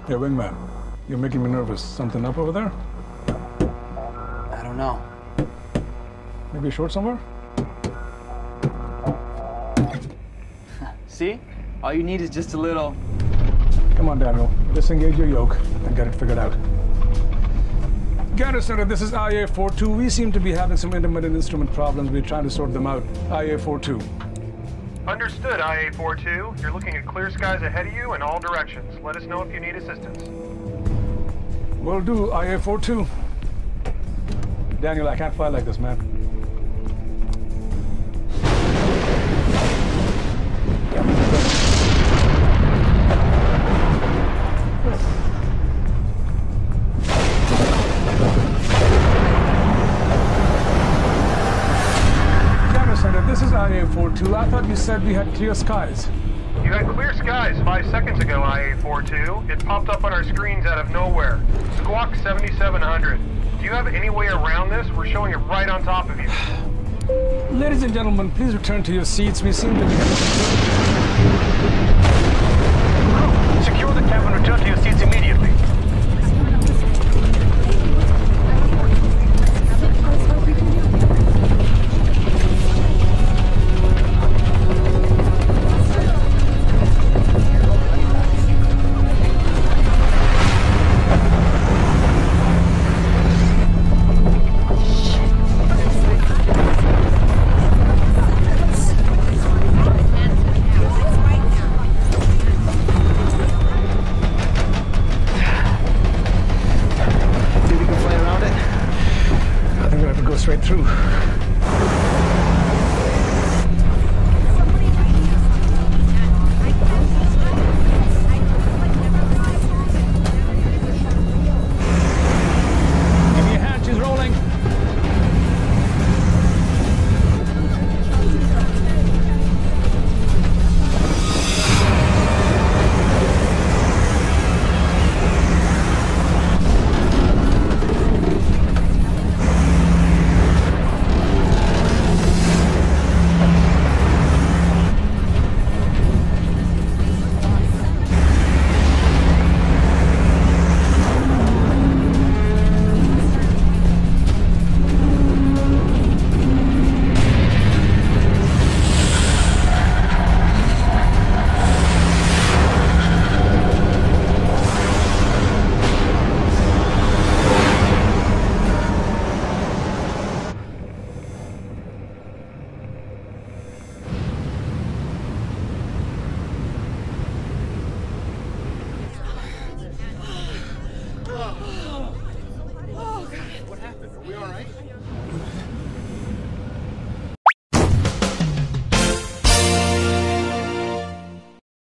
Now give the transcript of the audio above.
Hey, wingman, you're making me nervous. Something up over there? I don't know. Maybe short somewhere? See? All you need is just a little... Come on, Daniel. Disengage your yoke and get it figured out. Gander Center, this is IA-42. We seem to be having some intermittent instrument problems. We're trying to sort them out. IA-42. Understood, IA-42. You're looking at clear skies ahead of you in all directions. Let us know if you need assistance. Will do, IA-42. Daniel, I can't fly like this, man. This is IA-42. I thought you said we had clear skies. You had clear skies 5 seconds ago, IA-42. It popped up on our screens out of nowhere. Squawk 7700. Do you have any way around this? We're showing it right on top of you. Ladies and gentlemen, please return to your seats. We seem to be having... Secure the cab and return to your seats immediately. Straight through. Give me a hand, she's rolling. What happened? Are we all right?